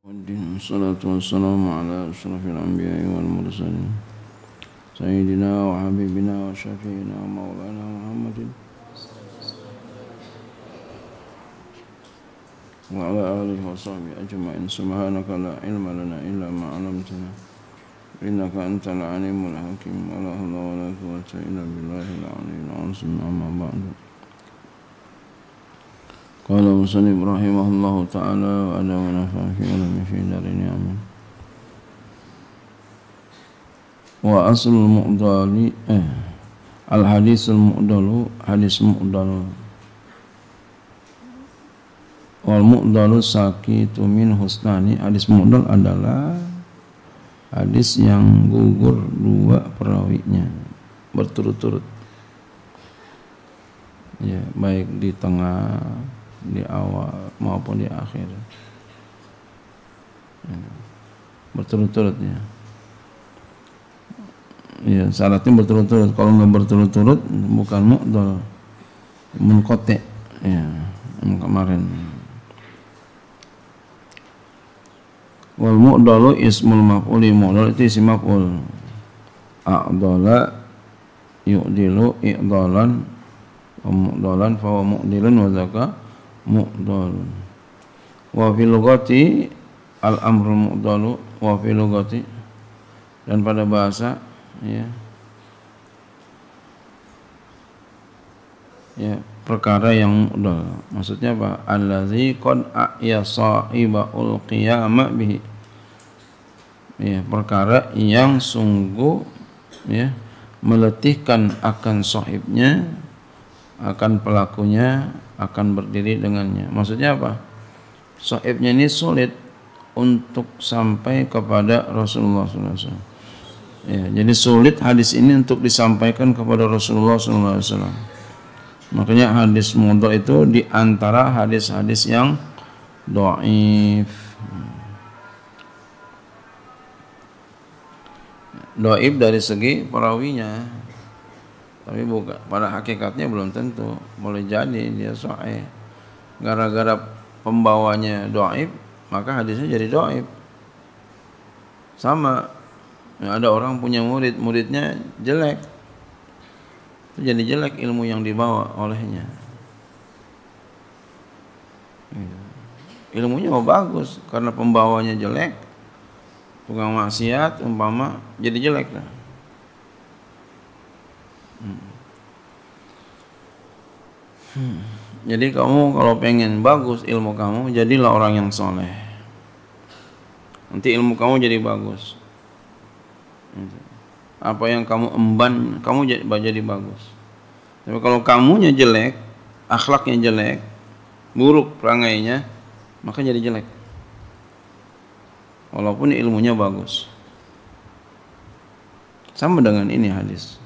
والصلاة والسلام على أشرف الأنبياء والمرسلين سيدنا وحبيبنا وشفينا ومولانا محمد وعلى آله وصحبه أجمعين. سبحانك لا علم لنا إلا ما علمتنا إنك أنت العليم الحكيم. ولا حول ولا قوة إلا بالله العلي العظيم. أما بعد. قال المصنف رحمه الله تعالى وأدام ونفع في علمه في دارين آمين. وأصل المعضل الحديث المعضل حديث معضل wal mu'dalu sakitu min husnani. Hadis mu'dal adalah hadis yang gugur dua perawinya berturut-turut, ya, baik di tengah, di awal maupun di akhir, ya, berturut-turut, ya, syaratnya berturut-turut. Kalau nggak berturut-turut bukan mu'dal, munqati', ya, yang kemarin. Wal mu'dalu ismul maf'uli. Mu'dal itu isim maf'ul. A'dala yu'dilu i'dalan wa mu'dalan fa huwa mu'dilun wa zaka mu'dal. Wa fil lughati al amrul mu'dalu wa fil lughati, dan pada bahasa, ya, perkara yang mu'dal. Maksudnya apa? Allazi qad a'ya sahibul qiyama bihi. Ya, perkara yang sungguh, ya, meletihkan akan sahibnya, akan pelakunya, akan berdiri dengannya. Maksudnya apa? Sahibnya ini sulit untuk sampai kepada Rasulullah SAW. Ya, jadi sulit hadis ini untuk disampaikan kepada Rasulullah SAW. Makanya hadis mu'dal itu di antara hadis-hadis yang dhaif. Dhaif dari segi perawinya, tapi bukan, pada hakikatnya belum tentu. Boleh jadi dia sahih. Gara-gara pembawanya dhaif, maka hadisnya jadi dhaif. Sama, ya, ada orang punya murid, muridnya jelek, jadi jelek ilmu yang dibawa olehnya. Ilmunya mau bagus, karena pembawanya jelek, tukang maksiat umpama, jadi jelek lah. Jadi kamu kalau pengen bagus ilmu kamu, jadilah orang yang soleh. Nanti ilmu kamu jadi bagus. Apa yang kamu emban, kamu jadi bagus. Tapi kalau kamunya jelek, akhlaknya jelek, buruk perangainya, maka jadi jelek. Walaupun ilmunya bagus. Sama dengan ini hadis.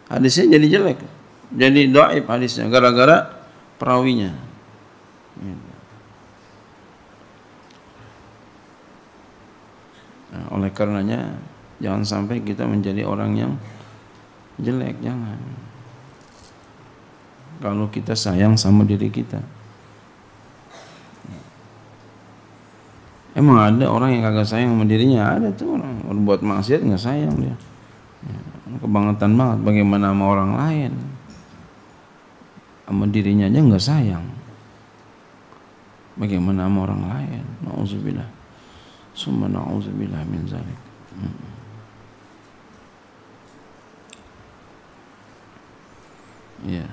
Hadisnya jadi jelek, jadi dhaif hadisnya gara-gara perawinya. Nah, oleh karenanya jangan sampai kita menjadi orang yang jelek, jangan. Kalau kita sayang sama diri kita. Emang ada orang yang kagak sayang sama dirinya? Ada tuh orang berbuat maksiat nggak sayang dia. Ya, kebangetan banget. Bagaimana sama orang lain? Sama dirinya aja nggak sayang. Bagaimana sama orang lain? Na'udzubillah. Summa na'udzubillah min zalik. Ya,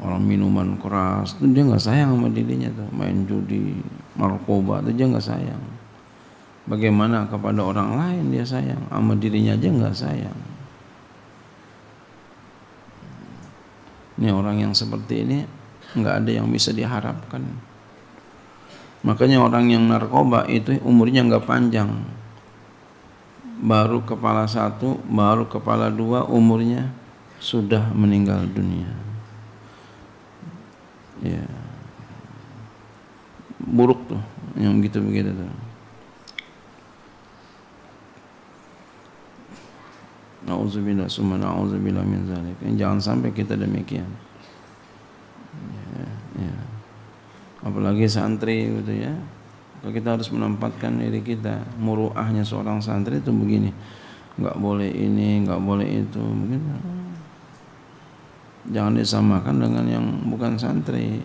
orang minuman keras itu dia nggak sayang sama dirinya tuh, main judi, narkoba itu dia nggak sayang. Bagaimana kepada orang lain dia sayang, sama dirinya aja nggak sayang. Ini orang yang seperti ini nggak ada yang bisa diharapkan. Makanya orang yang narkoba itu umurnya nggak panjang. Baru kepala 1, baru kepala 2 umurnya sudah meninggal dunia. Ya, buruk tuh yang begitu-begitu tuh. Na'udzubillah, summa na'udzubillah min zalik. Jangan sampai kita demikian. Ya. apalagi santri gitu ya. Kita harus menempatkan diri kita. Muruahnya seorang santri itu begini, nggak boleh ini, nggak boleh itu, begitu. Jangan disamakan dengan yang bukan santri.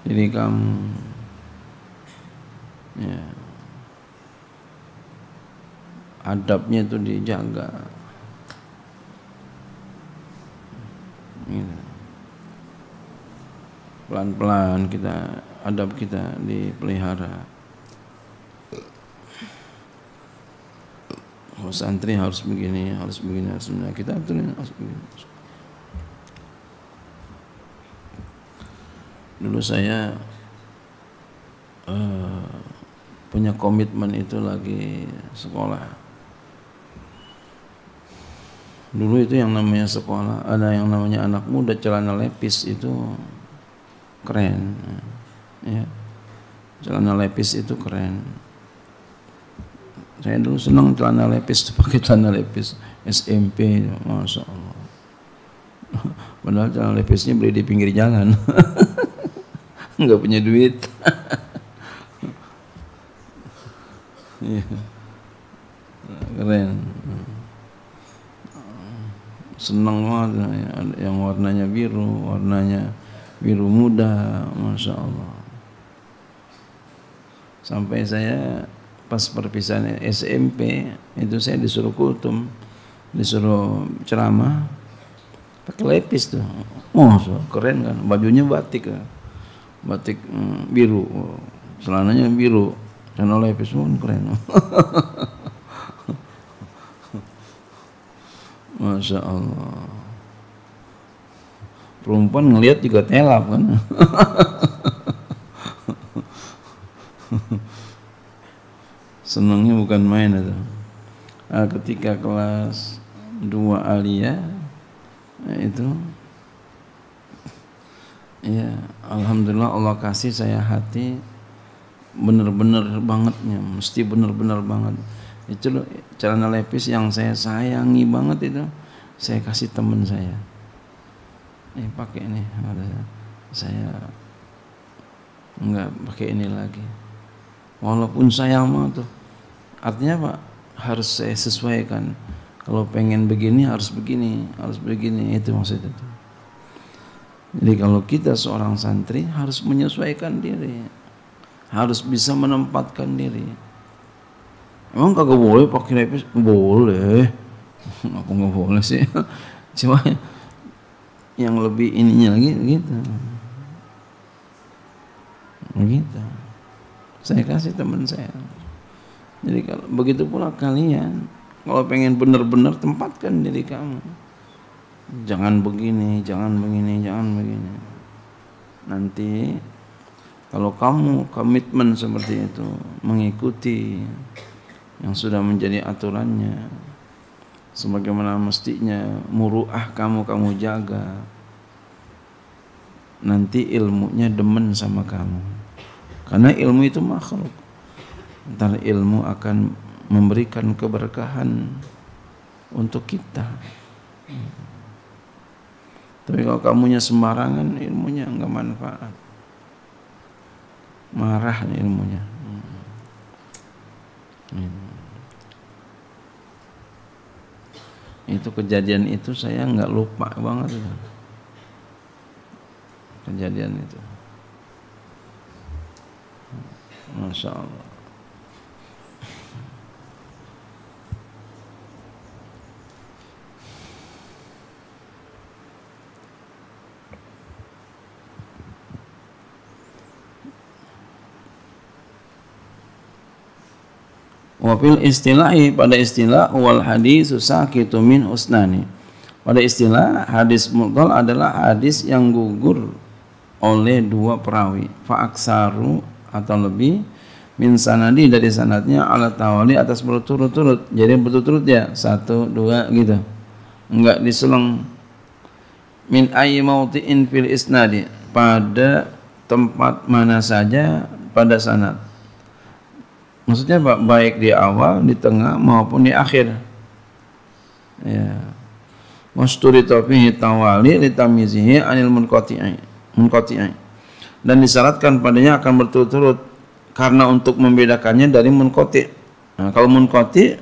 Jadi kamu ya, adabnya itu dijaga gitu. Pelan-pelan kita, adab kita dipelihara. Oh, santri harus begini, harus begini, harus begini. Kita harus begini. Dulu saya punya komitmen itu lagi sekolah. Dulu itu yang namanya sekolah, ada yang namanya anak muda celana lepis itu keren, ya. Celana lepis itu keren. Saya dulu senang celana lepis, pakai celana lepis SMP, masya Allah. Padahal celana lepisnya beli di pinggir jalan, nggak punya duit. Keren. Senang banget yang warnanya biru muda, masya Allah. Sampai saya pas perpisahan SMP itu saya disuruh kultum, disuruh ceramah pakai lepis tuh. Keren kan, bajunya batik kan, batik biru, celananya biru, celana lepis pun keren. Masya Allah. Perempuan ngelihat juga telap kan. Senangnya bukan main itu. Ketika kelas 2 aliyah itu ya alhamdulillah Allah kasih saya hati bener-bener bangetnya, mesti bener-bener banget. Itu celana lepis yang saya sayangi banget itu saya kasih teman saya. Pakai ini, saya enggak pakai ini lagi. Walaupun sayang banget tuh. Artinya apa? Harus saya sesuaikan. Kalau pengen begini harus begini, itu maksudnya itu. Jadi kalau kita seorang santri harus menyesuaikan diri, harus bisa menempatkan diri. Emang kagak boleh pakai lepis? Boleh. Apa nggak boleh sih? Cuma yang lebih ininya lagi gitu. Begitu. Saya kasih teman saya. Jadi kalau begitu pula kalian, kalau pengen benar-benar tempatkan diri kamu. Jangan begini, jangan begini, jangan begini. Nanti kalau kamu komitmen seperti itu, mengikuti yang sudah menjadi aturannya sebagaimana mestinya, muruah kamu jaga, nanti ilmunya demen sama kamu, karena ilmu itu makhluk. Ntar ilmu akan memberikan keberkahan untuk kita. Tapi kalau kamunya sembarangan, ilmunya enggak manfaat, marah ilmunya. Itu kejadian itu saya nggak lupa banget itu. Kejadian itu, masya Allah. Wafil istilahi, pada istilah wal hadis sakitu min usnani. Pada istilah hadis mu'dhal adalah hadis yang gugur oleh dua perawi, fa aksaru atau lebih, min sanadi dari sanadnya, ala tawali atas berturut-turut. Jadi berturut-turut ya, 1, 2 gitu, enggak diselang. Min ayyi mawti'in fil isnadi, pada tempat mana saja pada sanad. Maksudnya baik di awal, di tengah maupun di akhir. Ya. Masturita fihi tawali li tamyizihi anil munqati'i. dan disyaratkan padanya akan berturut-turut karena untuk membedakannya dari munqati. Nah, kalau munqati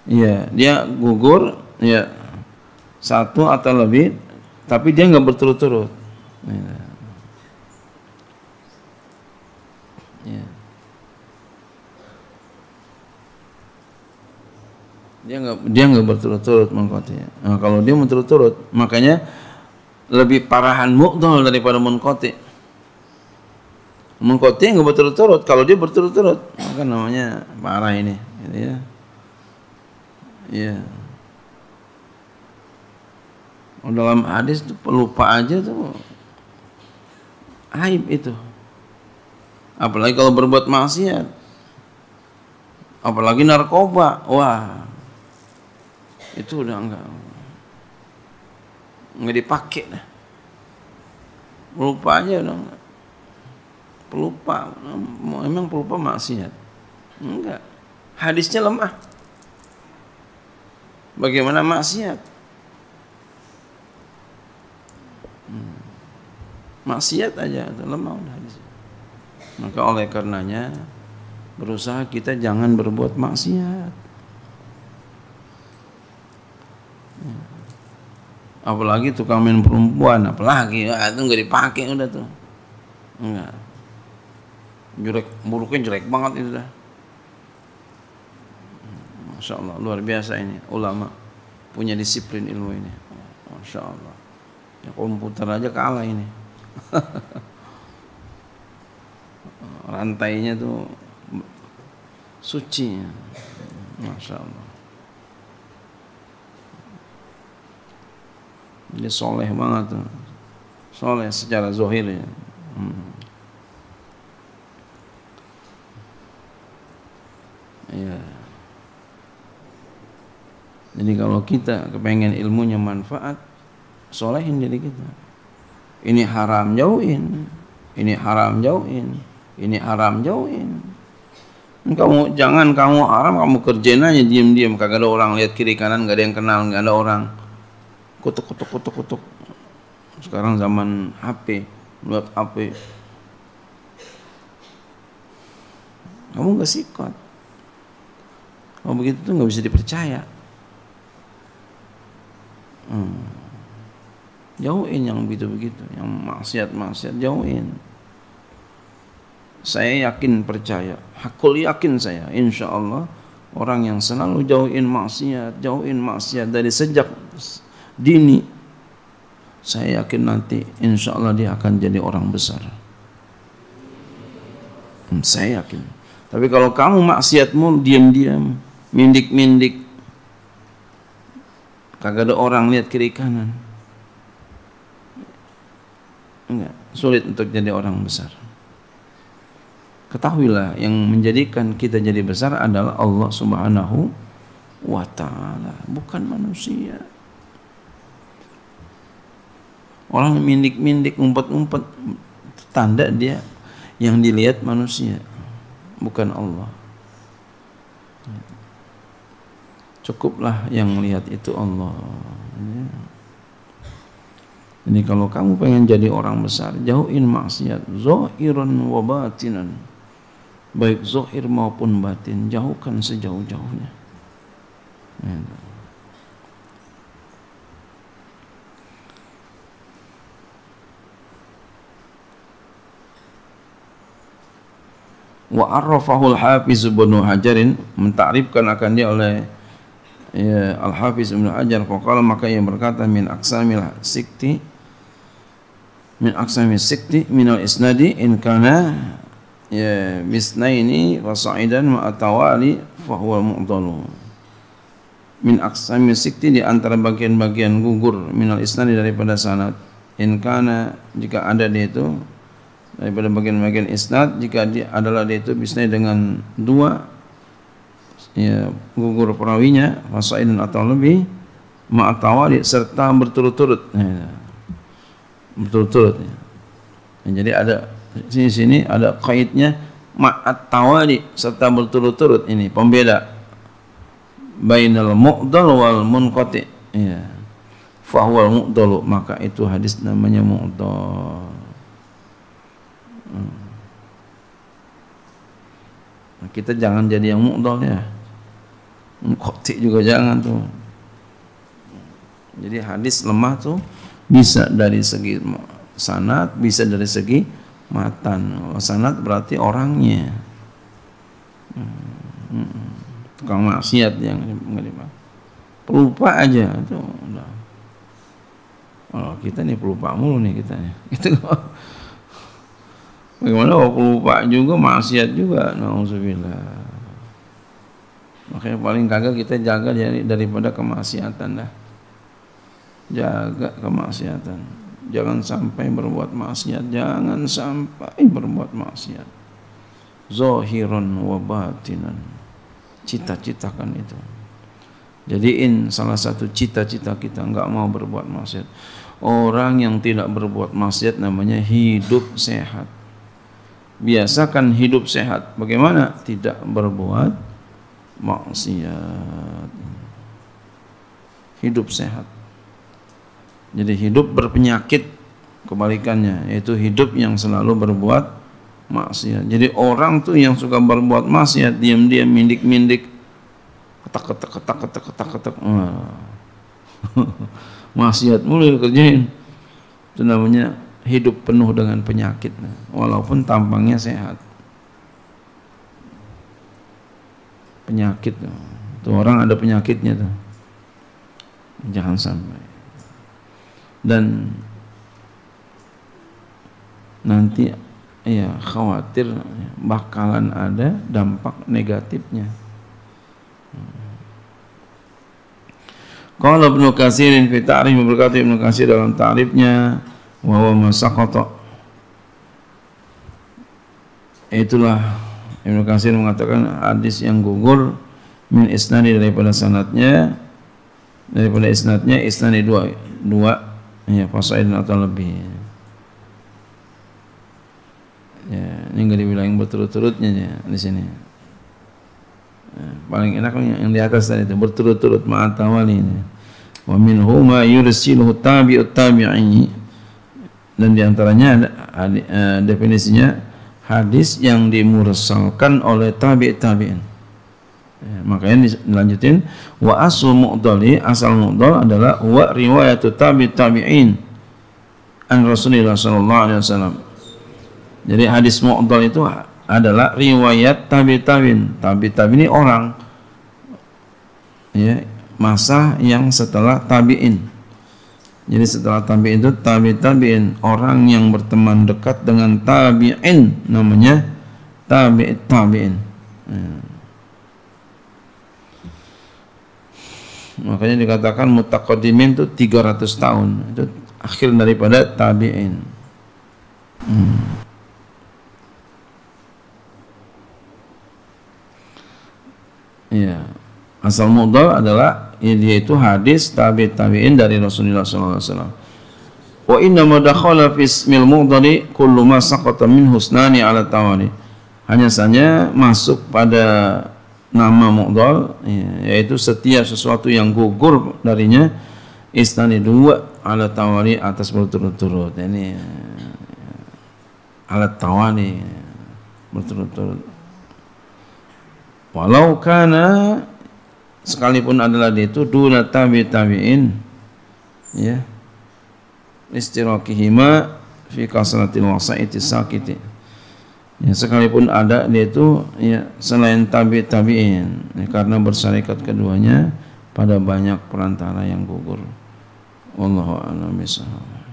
ya dia gugur ya satu atau lebih tapi dia nggak berturut-turut. Ya. Dia nggak berturut-turut munqati. Nah, kalau dia berturut-turut makanya lebih parahan mu'dhal daripada munqati. Munqati nggak berturut-turut, kalau dia berturut-turut maka namanya parah ini gitu ya. Iya. Dalam hadis itu pelupa aja tuh aib itu. Apalagi kalau berbuat maksiat. Apalagi narkoba. Wah. Itu udah enggak dipakai dah. Pelupa aja udah enggak. Pelupa. Emang pelupa maksiat? Enggak. Hadisnya lemah. Bagaimana maksiat? Maksiat aja itu lemah udah hadisnya. Maka oleh karenanya berusaha kita jangan berbuat maksiat. Apalagi tukang main perempuan, apalagi itu nggak dipakai udah tuh. Enggak. Jelek, buruknya jelek banget itu dah. Masya Allah, luar biasa ini ulama punya disiplin ilmu ini. Masya Allah. Ya, komputer aja kalah ini. Rantainya tuh suci. Masya Allah. Dia soleh banget tuh. Soleh secara zahir ya. Ya. Jadi kalau kita kepengen ilmunya manfaat, solehin diri kita. Ini haram jauhin, ini haram jauhin, ini haram jauhin. Jangan kamu haram kamu kerjain aja diam-diam, kagak ada orang lihat kiri kanan, gak ada yang kenal, gak ada orang. Kutuk. Sekarang zaman HP, lihat HP. Kamu gak sikot. Kalau begitu tuh gak bisa dipercaya. Jauhin yang begitu-begitu, yang maksiat-maksiat jauhin. Saya yakin percaya, hakul yakin saya, insya Allah orang yang selalu jauhin maksiat dari sejak dini, saya yakin nanti insya Allah dia akan jadi orang besar. Saya yakin. Tapi kalau kamu maksiatmu diam-diam, mindik-mindik, kagak ada orang lihat kiri kanan, enggak, sulit untuk jadi orang besar. Ketahuilah yang menjadikan kita jadi besar adalah Allah Subhanahu wa ta'ala, bukan manusia. Orang mindik-mindik, umpet-umpet, tanda dia yang dilihat manusia, bukan Allah. Cukuplah yang lihat itu Allah. Jadi kalau kamu pengen jadi orang besar, jauhin maksiat, zahiran wa batinan, baik zahir maupun batin, jauhkan sejauh-jauhnya. Wa arrafahul Hafiz Ibnu Hajarin, mentakrifkan akan dia oleh ya, Al-Hafiz Ibnu Hajar, faqala, maka ia berkata, min aqsamil sikti minal isnadi in kana ya misnaini wa sa'idan wa atawali fa huwa mu'dalu. Min aqsamil sikti, di antara bagian-bagian gugur minal isnadi daripada sanad, in kana, jika ada dia itu daripada bagian-bagian isnad, jika dia adalah dia itu bisnai dengan dua ya gugur perawinya, fasaidun atau lebih, ma'atawali, serta berturut-turut ya. Berturut-turut ya. Jadi ada sini ada kaidnya ma'atawali, serta berturut-turut, ini pembeda bainal mu'dal wal munqati ya. Fa huwal mu'dalu, maka itu hadis namanya mu'dal Nah, kita jangan jadi yang mu'dhal ya. Muqatti juga jangan tuh. Jadi hadis lemah tuh bisa dari segi sanad, bisa dari segi matan. Sanad berarti orangnya. Tukang maksiat yang pelupa aja itu udah. Oh, kita nih pelupa mulu nih kita nih. Gitu. Bagaimana kalau pelupa juga maksiat juga, nauzubillah. Makanya paling kagak kita jaga daripada kemaksiatan dah. Jaga kemaksiatan. Jangan sampai berbuat maksiat, jangan sampai berbuat maksiat. Zahiran wa batinan. Cita-citakan itu. Jadiin salah satu cita-cita kita enggak mau berbuat maksiat. Orang yang tidak berbuat maksiat namanya hidup sehat. Biasakan hidup sehat. Bagaimana? Tidak berbuat maksiat. Hidup sehat. Jadi hidup berpenyakit kebalikannya, yaitu hidup yang selalu berbuat maksiat. Jadi orang tuh yang suka berbuat maksiat, diam-diam mindik-mindik, ketak. Maksiat mulu kerjain. Itu namanya hidup penuh dengan penyakit, walaupun tampangnya sehat. Penyakit tuh orang ada penyakitnya tuh, jangan sampai. Dan nanti ya khawatir bakalan ada dampak negatifnya. Qala Ibnu Katsir fi ta'rif, berkata Ibnu Katsir dalam ta'rifnya, wa huwa masaqata. Itulah Ibnu Katsir mengatakan hadis yang gugur min isnadi daripada sanadnya, daripada isnadnya isnadi dua ya fasaidun atau lebih. Ya, ini enggak dibilang berturut-turutnya ya di sini. Paling enak yang di atas tadi itu berturut-turut ma'atawali ini. Wa minhu ma yursiluhu tabi'ut tabi'i, dan diantaranya definisinya hadis yang dimursalkan oleh tabi'in. Ya, makanya dilanjutin wa aslu mu'dhali, asal mu'dhal adalah wa riwayatu tabi'in an Rasulullah sallallahu alaihi wasallam. Jadi hadis mu'dhal itu adalah riwayat tabi'in. Tabi'in ini orang ya, masa yang setelah tabi'in. Jadi setelah tabi'in itu tabi'in, orang yang berteman dekat dengan tabi'in namanya tabi'in. Ya. Makanya dikatakan mutaqaddimin itu 300 tahun. Itu akhir daripada tabi'in. Ya. Asal mu'dhal adalah yaitu hadis tabi'in dari Rasulullah sallallahu alaihi wasallam. Wa inna ma dakhala fi ismil mu'dhali kullu ma saqata min husnani ala tawali. Hanya saja masuk pada nama mu'dhal ya, yaitu setiap sesuatu yang gugur darinya isnani dua ala tawali atas berturut-turut. Ini ala tawali berturut-turut. Walau kana, sekalipun adalah dia itu duna tabi'in ya, istirakihima fi kasratil wasa'iti sakiti ya, sekalipun ada dia itu ya selain tabi'in ya, karena bersarikat keduanya pada banyak perantara yang gugur. Wallahu a'lam bishawab.